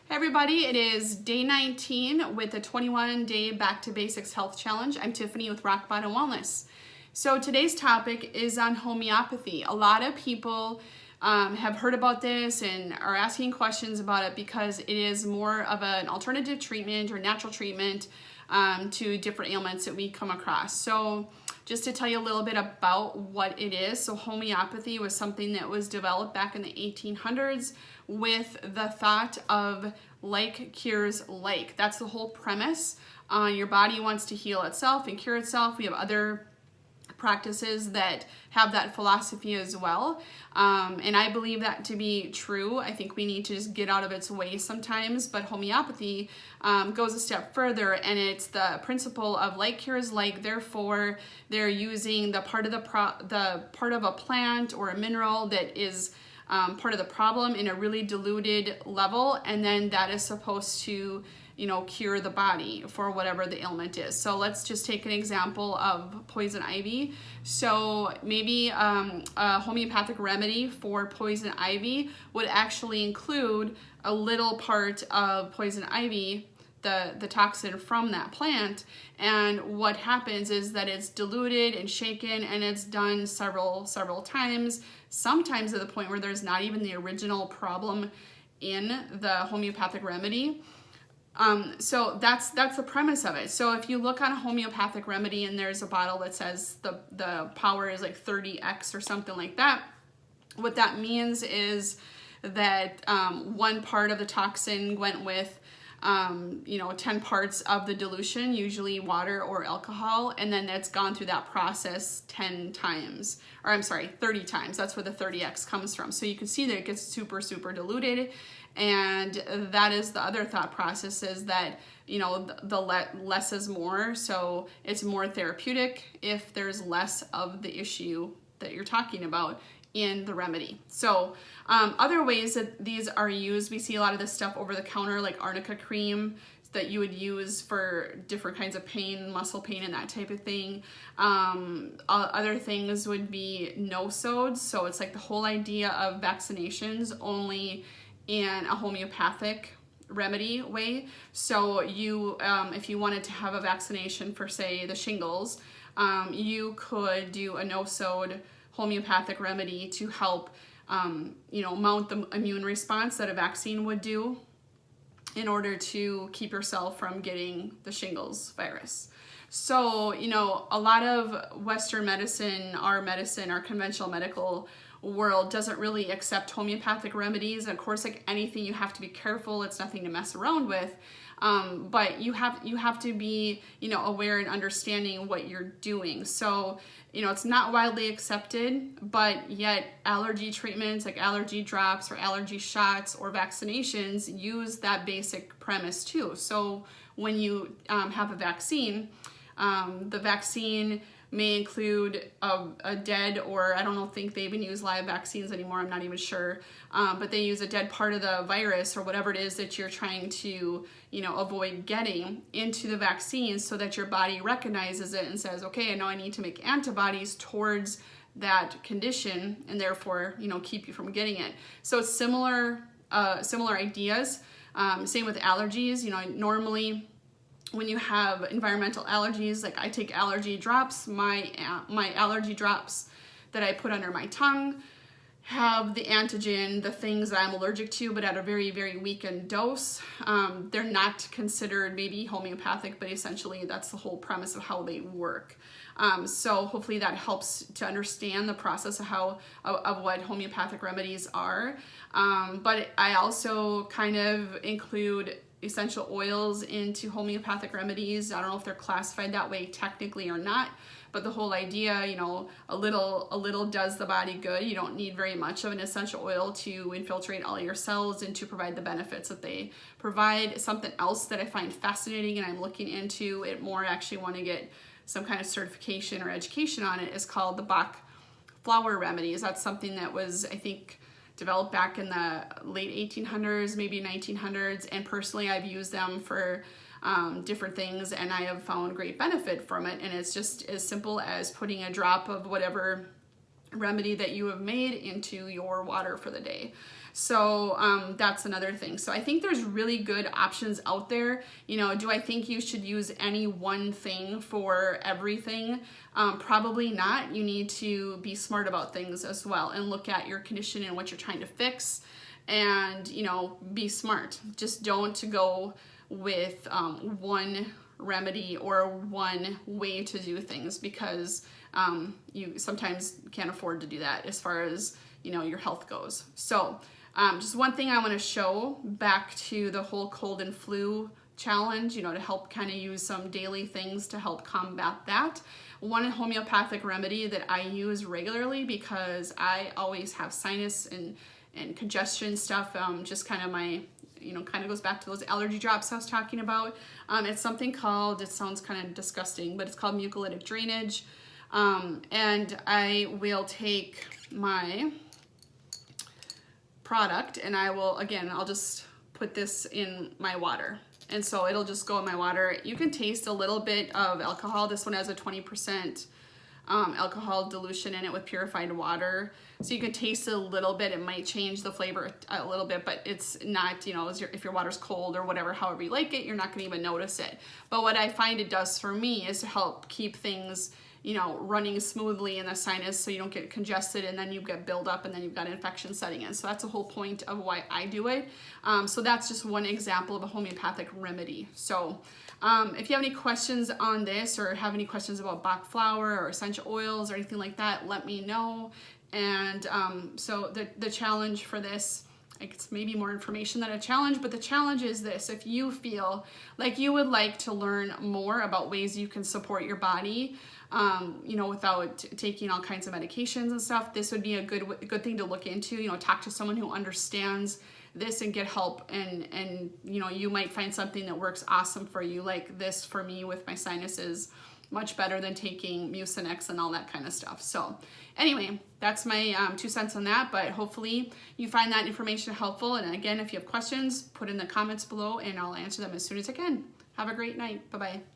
Hey everybody, it is day 19 with the 21-day Back to Basics Health Challenge. I'm Tiffany with Rock Bottom Wellness. So today's topic is on homeopathy. A lot of people have heard about this and are asking questions about it because it is more of an alternative treatment or natural treatment to different ailments that we come across. So just to tell you a little bit about what it is. So homeopathy was something that was developed back in the 1800s with the thought of like cures like. That's the whole premise. Your body wants to heal itself and cure itself. We have other practices that have that philosophy as well. And I believe that to be true. I think we need to just get out of its way sometimes, but homeopathy goes a step further, and it's the principle of like cures like. Therefore, they're using the part of the part of a plant or a mineral that is part of the problem in a really diluted level, and then that is supposed to cure the body for whatever the ailment is. So let's just take an example of poison ivy. So maybe a homeopathic remedy for poison ivy would actually include a little part of poison ivy, the toxin from that plant, and what happens is that it's diluted and shaken, and it's done several times, sometimes to the point where there's not even the original problem in the homeopathic remedy. So that's the premise of it. So if you look on a homeopathic remedy and there's a bottle that says the power is like 30x or something like that, what that means is that one part of the toxin went with 10 parts of the dilution, usually water or alcohol, and then it's gone through that process 10 times, or I'm sorry, 30 times. That's where the 30x comes from. So you can see that it gets super diluted, and that is the other thought process, is that the less is more. So it's more therapeutic if there's less of the issue that you're talking about in the remedy. So other ways that these are used, we see a lot of this stuff over the counter, like arnica cream that you would use for different kinds of pain, muscle pain, and that type of thing. Other things would be no-sodes. So it's like the whole idea of vaccinations only in a homeopathic remedy way. So you, if you wanted to have a vaccination for, say, the shingles, you could do a no-sode homeopathic remedy to help mount the immune response that a vaccine would do in order to keep yourself from getting the shingles virus. So, a lot of Western medicine, our conventional medical world doesn't really accept homeopathic remedies. And of course, like anything, you have to be careful. It's nothing to mess around with. But you have to be, aware and understanding what you're doing. So, it's not widely accepted, but yet allergy treatments like allergy drops or allergy shots or vaccinations use that basic premise too. So when you have a vaccine, the vaccine may include a dead, or I don't think they even use live vaccines anymore, I'm not even sure, but they use a dead part of the virus or whatever it is that you're trying to avoid getting into the vaccine, so that your body recognizes it and says, okay, I know I need to make antibodies towards that condition, and therefore keep you from getting it. So it's similar ideas. Same with allergies. Normally when you have environmental allergies, like I take allergy drops, my allergy drops that I put under my tongue have the antigen, the things that I'm allergic to, but at a very weakened dose. They're not considered maybe homeopathic, but essentially that's the whole premise of how they work. So hopefully that helps to understand the process of what homeopathic remedies are. But I also kind of include essential oils into homeopathic remedies. I don't know if they're classified that way technically or not, but the whole idea, a little does the body good. You don't need very much of an essential oil to infiltrate all your cells and to provide the benefits that they provide. Something else that I find fascinating, and I'm looking into it more, actually want to get some kind of certification or education on it, is called the Bach flower remedies. That's something that was, I think, developed back in the late 1800s, maybe 1900s, and personally I've used them for different things, and I have found great benefit from it. And it's just as simple as putting a drop of whatever remedy that you have made into your water for the day. So that's another thing. So I think there's really good options out there. You know, do I think you should use any one thing for everything? Probably not. You need to be smart about things as well and look at your condition and what you're trying to fix, and, you know, be smart. Just don't go with one remedy or one way to do things, because you sometimes can't afford to do that as far as, you know, your health goes. So just one thing I want to show back to the whole cold and flu challenge, you know, to help kind of use some daily things to help combat that. One homeopathic remedy that I use regularly, because I always have sinus and congestion stuff, just kind of my, you know, kind of goes back to those allergy drops I was talking about. It's something called, it sounds kind of disgusting, but it's called mucolytic drainage. And I will take my product and I will, again, I'll just put this in my water. And so it'll just go in my water. You can taste a little bit of alcohol. This one has a 20% alcohol dilution in it with purified water. So you can taste it a little bit. It might change the flavor a little bit, but it's not, you know, if your water's cold or whatever, however you like it, you're not gonna even notice it. But what I find it does for me is to help keep things, you know, running smoothly in the sinus so you don't get congested and then you get build up and then you've got infection setting in. So that's the whole point of why I do it. So that's just one example of a homeopathic remedy. So if you have any questions on this or have any questions about Bach flower or essential oils or anything like that, let me know. And so the challenge for this, it's maybe more information than a challenge, but the challenge is this: if you feel like you would like to learn more about ways you can support your body, you know, without taking all kinds of medications and stuff, this would be a good thing to look into. You know, talk to someone who understands this and get help, and you know, you might find something that works awesome for you. Like this for me with my sinuses, much better than taking Mucinex and all that kind of stuff. So anyway, that's my 2 cents on that, but hopefully you find that information helpful. And again, if you have questions, put in the comments below and I'll answer them as soon as I can. Have a great night. Bye-bye.